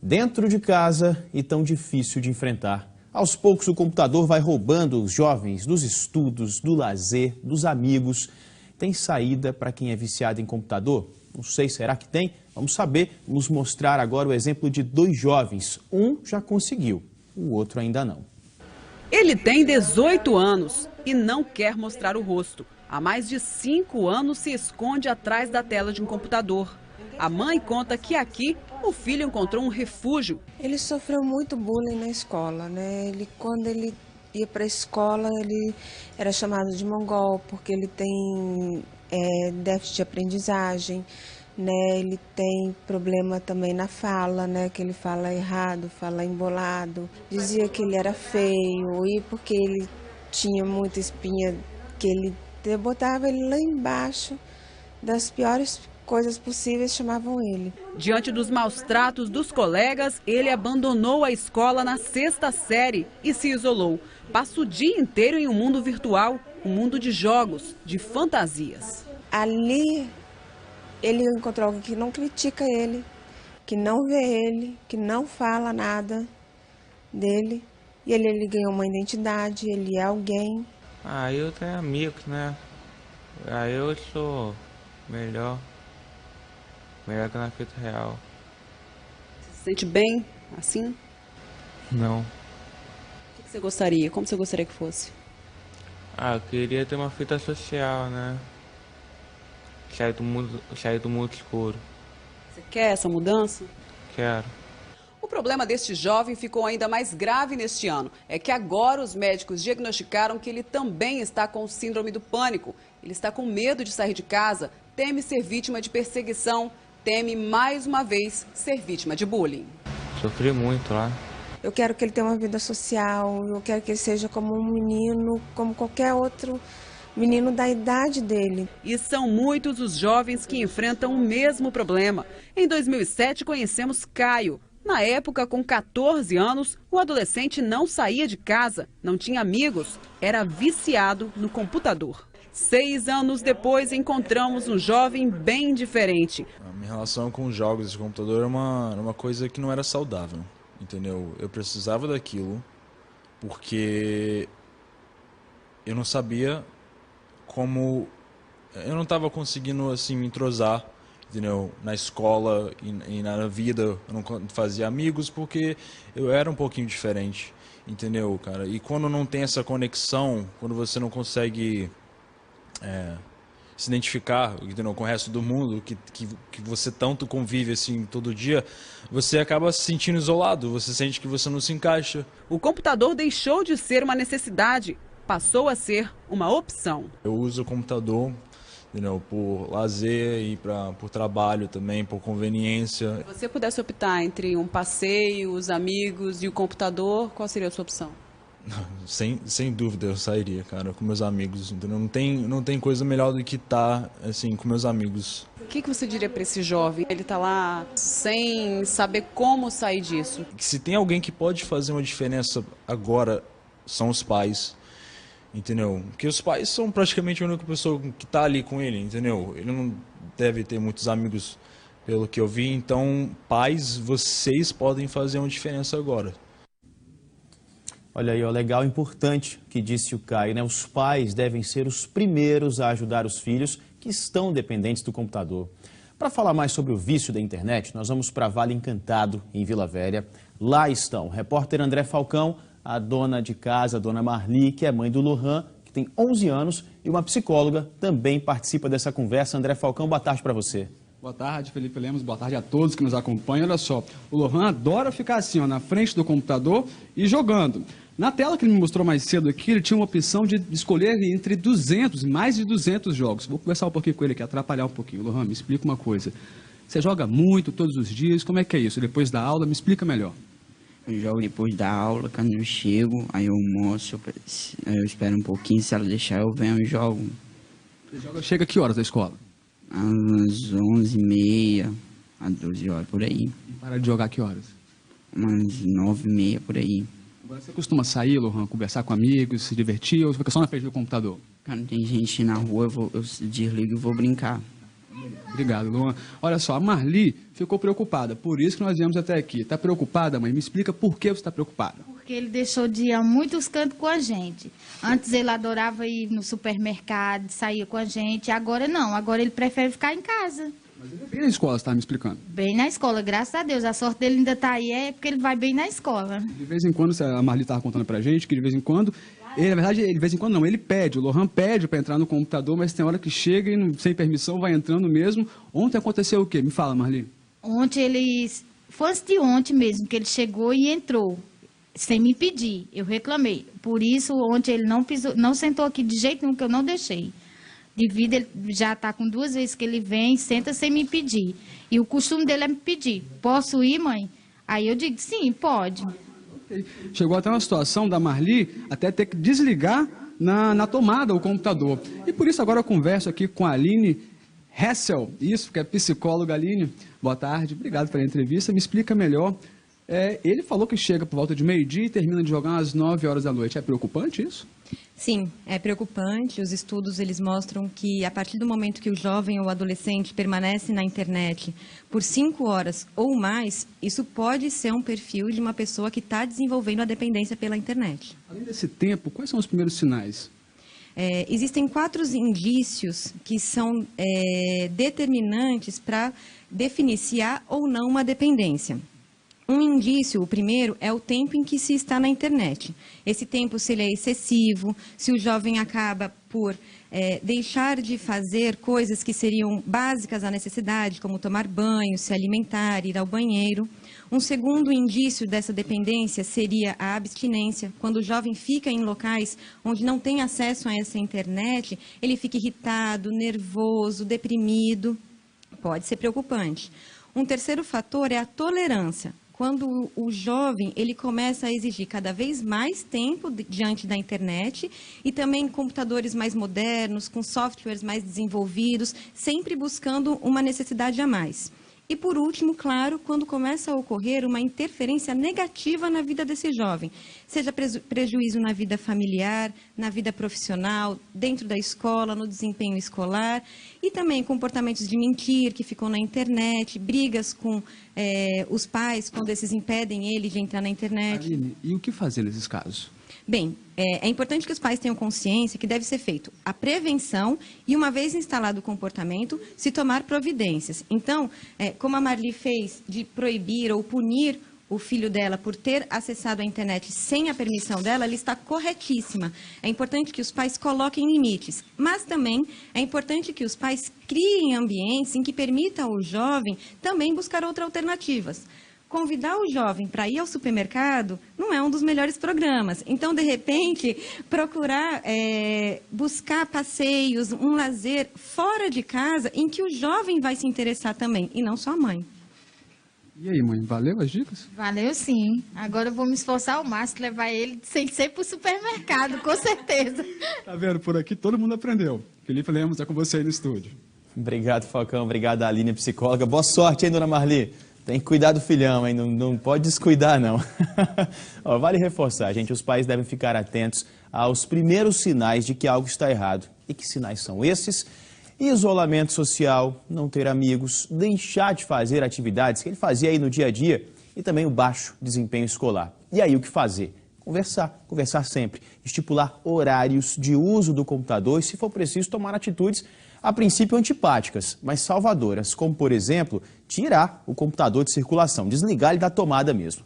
dentro de casa e tão difícil de enfrentar. Aos poucos o computador vai roubando os jovens dos estudos, do lazer, dos amigos. Tem saída para quem é viciado em computador? Não sei, será que tem? Vamos saber, vamos mostrar agora o exemplo de dois jovens. Um já conseguiu, o outro ainda não. Ele tem 18 anos e não quer mostrar o rosto. Há mais de 5 anos se esconde atrás da tela de um computador. A mãe conta que aqui o filho encontrou um refúgio. Ele sofreu muito bullying na escola, né? Quando ele ia para a escola, ele era chamado de mongol, porque ele tem déficit de aprendizagem, né? Ele tem problema também na fala, né? Que ele fala errado, fala embolado. Dizia que ele era feio e porque ele tinha muita espinha, que ele botava ele lá embaixo das piores coisas possíveis, chamavam ele. Diante dos maus tratos dos colegas, ele abandonou a escola na 6ª série e se isolou. Passa o dia inteiro em um mundo virtual, um mundo de jogos, de fantasias. Ali ele encontrou alguém que não critica ele, que não vê ele, que não fala nada dele. E ele ganhou uma identidade, ele é alguém. Eu tenho amigos, né? Eu sou melhor que na vida real. Você se sente bem assim? Não. O que você gostaria? Como você gostaria que fosse? Eu queria ter uma fita social, né? Sair do mundo escuro. Você quer essa mudança? Quero. O problema deste jovem ficou ainda mais grave neste ano. É que agora os médicos diagnosticaram que ele também está com síndrome do pânico. Ele está com medo de sair de casa, teme ser vítima de perseguição, teme mais uma vez ser vítima de bullying. Sofri muito lá. Eu quero que ele tenha uma vida social, eu quero que ele seja como um menino, como qualquer outro menino da idade dele. E são muitos os jovens que enfrentam o mesmo problema. Em 2007 conhecemos Caio. Na época, com 14 anos, o adolescente não saía de casa, não tinha amigos, era viciado no computador. 6 anos depois, encontramos um jovem bem diferente. A minha relação com os jogos de computador era uma coisa que não era saudável, entendeu? Eu precisava daquilo porque eu não sabia como... Eu não estava conseguindo assim, me entrosar, entendeu? Na escola e na vida. Eu não fazia amigos porque eu era um pouquinho diferente, entendeu, cara? E quando não tem essa conexão, quando você não consegue... se identificar, entendeu, com o resto do mundo, que você tanto convive assim todo dia, você acaba se sentindo isolado, você sente que você não se encaixa. O computador deixou de ser uma necessidade, passou a ser uma opção. Eu uso o computador, entendeu, por lazer e por trabalho também, por conveniência. Se você pudesse optar entre um passeio, os amigos e o computador, qual seria a sua opção? Sem dúvida eu sairia, cara, com meus amigos, entendeu? Não tem coisa melhor do que estar, assim, com meus amigos. O que você diria para esse jovem? Ele está lá sem saber como sair disso. Se tem alguém que pode fazer uma diferença agora, são os pais, entendeu? Porque os pais são praticamente a única pessoa que está ali com ele, entendeu? Ele não deve ter muitos amigos, pelo que eu vi, então, pais, vocês podem fazer uma diferença agora. Olha aí, ó, legal, importante que disse o Caio, né? Os pais devem ser os primeiros a ajudar os filhos que estão dependentes do computador. Para falar mais sobre o vício da internet, nós vamos para Vale Encantado, em Vila Velha. Lá estão o repórter André Falcão, a dona de casa, a dona Marli, que é mãe do Lohan, que tem 11 anos, e uma psicóloga também participa dessa conversa. André Falcão, boa tarde para você. Boa tarde, Felipe Lemos. Boa tarde a todos que nos acompanham. Olha só, o Lohan adora ficar assim, ó, na frente do computador e jogando. Na tela que ele me mostrou mais cedo aqui, ele tinha uma opção de escolher entre mais de 200 jogos. Vou conversar um pouquinho com ele aqui, atrapalhar um pouquinho. Lohan, me explica uma coisa. Você joga muito, todos os dias, como é que é isso? Depois da aula, me explica melhor. Eu jogo depois da aula, quando eu chego, aí eu almoço, eu espero um pouquinho, se ela deixar eu venho e jogo. Você chega a que horas da escola? Às 11h30, às 12 horas, por aí. E para de jogar a que horas? Umas 9h30, por aí. Agora, você costuma sair, Lohan, conversar com amigos, se divertir, ou você fica só na frente do computador? Quando tem gente na rua, eu desligo e vou brincar. Obrigado, Luan. Olha só, a Marli ficou preocupada, por isso que nós viemos até aqui. Está preocupada, mãe? Me explica por que você está preocupada. Porque ele deixou de ir a muitos cantos com a gente. Antes ele adorava ir no supermercado, saía com a gente. Agora não, agora ele prefere ficar em casa. Mas ele é bem na escola, você estava me explicando. Bem na escola, graças a Deus. A sorte dele ainda está aí é porque ele vai bem na escola. De vez em quando, a Marli estava contando pra gente que de vez em quando, ele, na verdade, de vez em quando não, ele pede, o Lohan pede para entrar no computador, mas tem hora que chega e sem permissão vai entrando mesmo. Ontem aconteceu o quê? Me fala, Marli. Ontem ele, foi antes de ontem mesmo, que ele chegou e entrou, sem me pedir. Eu reclamei. Por isso, ontem ele não pisou, não sentou aqui de jeito nenhum, que eu não deixei. Devido, ele já está com 2 vezes que ele vem, senta sem me pedir. E o costume dele é me pedir. Posso ir, mãe? Aí eu digo, sim, pode. Chegou até uma situação da Marli até ter que desligar na tomada o computador. E por isso agora eu converso aqui com a Aline Hessel, isso, que é psicóloga. Aline, boa tarde, obrigado pela entrevista. Me explica melhor. Ele falou que chega por volta de meio-dia e termina de jogar às 9 horas da noite. É preocupante isso? Sim, é preocupante. Os estudos eles mostram que a partir do momento que o jovem ou o adolescente permanece na internet por 5 horas ou mais, isso pode ser um perfil de uma pessoa que está desenvolvendo a dependência pela internet. Além desse tempo, quais são os primeiros sinais? Existem 4 indícios que são determinantes para definir se há ou não uma dependência. Um indício, o primeiro, é o tempo em que se está na internet. Esse tempo, se ele é excessivo, se o jovem acaba por deixar de fazer coisas que seriam básicas à necessidade, como tomar banho, se alimentar, ir ao banheiro. Um segundo indício dessa dependência seria a abstinência. Quando o jovem fica em locais onde não tem acesso a essa internet, ele fica irritado, nervoso, deprimido. Pode ser preocupante. Um terceiro fator é a tolerância. Quando o jovem ele começa a exigir cada vez mais tempo diante da internet e também computadores mais modernos, com softwares mais desenvolvidos, sempre buscando uma necessidade a mais. E, por último, claro, quando começa a ocorrer uma interferência negativa na vida desse jovem, seja prejuízo na vida familiar, na vida profissional, dentro da escola, no desempenho escolar, e também comportamentos de mentir que ficam na internet, brigas com os pais quando esses impedem ele de entrar na internet. Aline, e o que fazer nesses casos? Bem, é importante que os pais tenham consciência que deve ser feito a prevenção e, uma vez instalado o comportamento, se tomar providências. Então, como a Marli fez de proibir ou punir o filho dela por ter acessado a internet sem a permissão dela, ela está corretíssima. É importante que os pais coloquem limites, mas também é importante que os pais criem ambientes em que permita ao jovem também buscar outras alternativas. Convidar o jovem para ir ao supermercado não é um dos melhores programas. Então, de repente, procurar buscar passeios, um lazer fora de casa em que o jovem vai se interessar também, e não só a mãe. E aí, mãe, valeu as dicas? Valeu sim. Agora eu vou me esforçar ao máximo, levar ele sem ser para o supermercado, com certeza. Tá vendo? Por aqui todo mundo aprendeu. Felipe Lemos é com você aí no estúdio. Obrigado, Falcão. Obrigado, Aline, psicóloga. Boa sorte, hein, dona Marli? Tem que cuidar do filhão, hein? Não pode descuidar, não. Ó, vale reforçar, gente, os pais devem ficar atentos aos primeiros sinais de que algo está errado. E que sinais são esses? Isolamento social, não ter amigos, deixar de fazer atividades que ele fazia aí no dia a dia e também o baixo desempenho escolar. E aí o que fazer? Conversar sempre, estipular horários de uso do computador e, se for preciso, tomar atitudes a princípio antipáticas, mas salvadoras, como, por exemplo, tirar o computador de circulação, desligar ele da tomada mesmo.